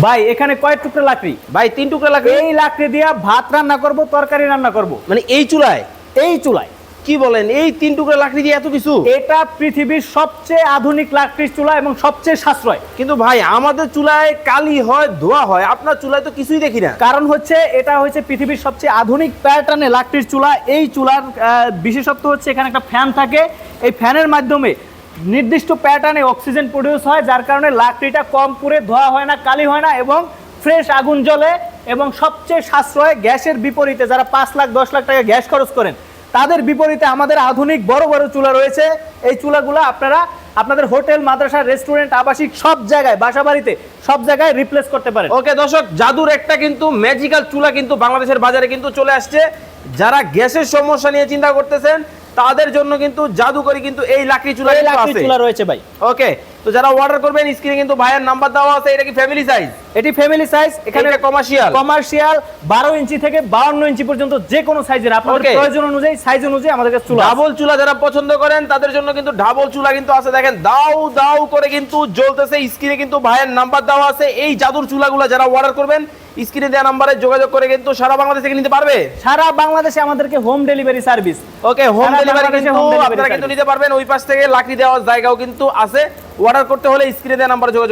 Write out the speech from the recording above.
ভাই এখানে কয় টুকরা লাকড়ি? ভাই 3 টুকরা লাকড়ি। এই লাকড়ি দিয়া ভাত রান্না করব, তরকারি রান্না করব, মানে এই চুলায়? এই চুলায়। কি বলেন, এই 3 টুকরা লাকড়ি দিয়ে এত কিছু? এটা পৃথিবীর সবচেয়ে আধুনিক লাকড়ির চুলা এবং সবচেয়ে সাশ্রয়। কিন্তু ভাই আমাদের চুলায় কালি হয়, ধোয়া হয়, আপনার চুলায় তো কিছুই দেখি না। কারণ হচ্ছে এটা হচ্ছে পৃথিবীর সবচেয়ে আধুনিক প্যাটার্নে লাকড়ির চুলা। এই চুলার বিশেষত্ব হচ্ছে এখানে একটা ফ্যান থাকে। এই ফ্যানের মাধ্যমে নির্দিষ্ট প্যাটার্নে অক্সিজেন প্রডিউস হয়, যার কারণে লাকড়িটা কম পুড়ে, ধোয়া হয় না, কালি হয় না এবং ফ্রেশ আগুন জ্বলে। এবং সবচেয়ে সাশ্রয়, গ্যাসের বিপরীতে যারা 5 লাখ 10 লাখ টাকা গ্যাস খরচ করেন, তাদের বিপরীতে আমাদের আধুনিক বড় বড় চুলা রয়েছে। এই চুলাগুলো আপনারা আপনাদের হোটেল, মাদ্রাসা, রেস্টুরেন্ট, আবাসিক সব জায়গায়, বাসাবাড়িতে সব জায়গায় রিপ্লেস করতে পারেন। ওকে দর্শক, জাদুর একটা কিন্তু ম্যাজিক্যাল চুলা কিন্তু বাংলাদেশের বাজারে কিন্তু চলে আসছে। যারা গ্যাসের সমস্যা নিয়ে চিন্তা করতেছেন তাদের জন্য কিন্তু জাদুকরি কিন্তু এই লাকড়ি চুলা এই কিন্তু লাকড়ির আছে। চুলা রয়েছে ভাই। ওকে, তো যারা অর্ডার করবেন স্ক্রিনে কিন্তু ভাইয়ের নাম্বার দেওয়া আছে। এটা কি ফ্যামিলি সাইজ? এটি ফ্যামিলি সাইজ। এখানে কমার্শিয়াল 12 ইঞ্চি থেকে 52 ইঞ্চি পর্যন্ত যে কোনো সাইজের আপনাদের Okay. প্রয়োজন অনুযায়ী, সাইজ অনুযায়ী আমাদের কাছে চুলা আছে। ডাবল চুলা যারা পছন্দ করেন তাদের জন্য কিন্তু ডাবল চুলা কিন্তু আছে। দেখেন দাউ দাউ করে কিন্তু জ্বলতেছে। স্ক্রিনে কিন্তু ভাইয়ের নাম্বার দেওয়া আছে। এই জাদুর চুলাগুলো যারা অর্ডার করবেন স্ক্রিনে দেওয়া নাম্বারে যোগাযোগ করে কিন্তু সারা বাংলাদেশ থেকে নিতে পারবে। সারা বাংলাদেশে আমাদেরকে হোম ডেলিভারি সার্ভিস। ওকে, হোম সারা ডেলিভারি বাংলাদেশে কিন্তু home delivery আপনারা কিন্তু service। নিতে পারবেন। ওই পাশ থেকে লাকড়ি দেওয়ার জায়গাও কিন্তু আছে। অর্ডার করতে হলে স্ক্রিনে দেওয়া নাম্বারে যোগাযোগ